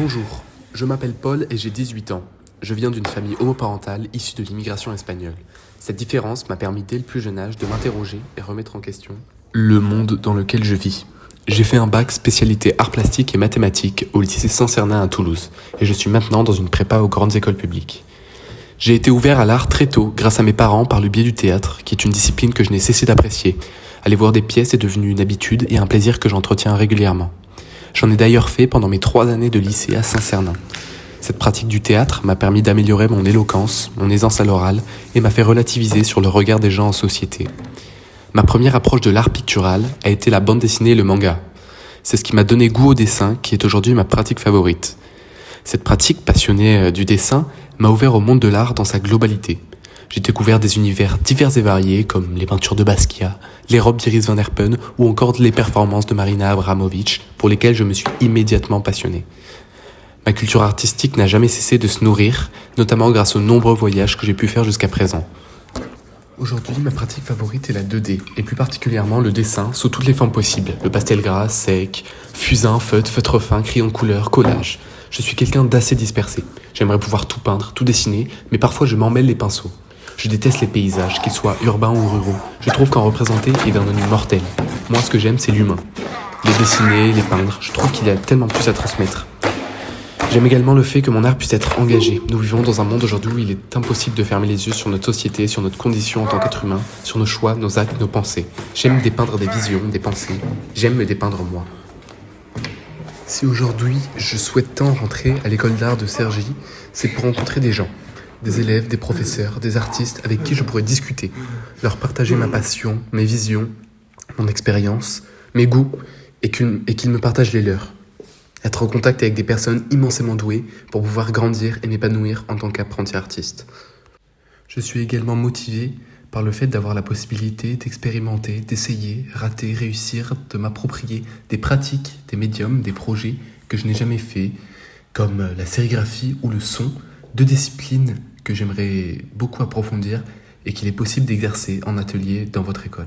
Bonjour, je m'appelle Paul et j'ai 18 ans. Je viens d'une famille homoparentale issue de l'immigration espagnole. Cette différence m'a permis dès le plus jeune âge de m'interroger et remettre en question le monde dans lequel je vis. J'ai fait un bac spécialité arts plastiques et mathématiques au lycée Saint-Cernin à Toulouse et je suis maintenant dans une prépa aux grandes écoles publiques. J'ai été ouvert à l'art très tôt grâce à mes parents par le biais du théâtre, qui est une discipline que je n'ai cessé d'apprécier. Aller voir des pièces est devenu une habitude et un plaisir que j'entretiens régulièrement. J'en ai d'ailleurs fait pendant mes 3 années de lycée à Saint-Cernin. Cette pratique du théâtre m'a permis d'améliorer mon éloquence, mon aisance à l'oral et m'a fait relativiser sur le regard des gens en société. Ma première approche de l'art pictural a été la bande dessinée et le manga. C'est ce qui m'a donné goût au dessin, qui est aujourd'hui ma pratique favorite. Cette pratique passionnée du dessin m'a ouvert au monde de l'art dans sa globalité. J'ai découvert des univers divers et variés comme les peintures de Basquiat, les robes d'Iris van Herpen ou encore les performances de Marina Abramovic pour lesquelles je me suis immédiatement passionné. Ma culture artistique n'a jamais cessé de se nourrir, notamment grâce aux nombreux voyages que j'ai pu faire jusqu'à présent. Aujourd'hui, ma pratique favorite est la 2D, et plus particulièrement le dessin sous toutes les formes possibles. Le pastel gras, sec, fusain, feutre fin, crayon de couleur, collage. Je suis quelqu'un d'assez dispersé. J'aimerais pouvoir tout peindre, tout dessiner, mais parfois je m'emmêle les pinceaux. Je déteste les paysages, qu'ils soient urbains ou ruraux. Je trouve qu'en représenter est d'un ennui mortel. Moi, ce que j'aime, c'est l'humain. Les dessiner, les peindre, je trouve qu'il y a tellement plus à transmettre. J'aime également le fait que mon art puisse être engagé. Nous vivons dans un monde aujourd'hui où il est impossible de fermer les yeux sur notre société, sur notre condition en tant qu'être humain, sur nos choix, nos actes, nos pensées. J'aime dépeindre des visions, des pensées. J'aime me dépeindre moi. Si aujourd'hui je souhaite tant rentrer à l'école d'art de Cergy, c'est pour rencontrer des gens, des élèves, des professeurs, des artistes avec qui je pourrais discuter, leur partager ma passion, mes visions, mon expérience, mes goûts, et qu'ils me partagent les leurs. Être en contact avec des personnes immensément douées pour pouvoir grandir et m'épanouir en tant qu'apprenti artiste. Je suis également motivé par le fait d'avoir la possibilité d'expérimenter, d'essayer, rater, réussir, de m'approprier des pratiques, des médiums, des projets que je n'ai jamais fait, comme la sérigraphie ou le son, 2 disciplines que j'aimerais beaucoup approfondir et qu'il est possible d'exercer en atelier dans votre école.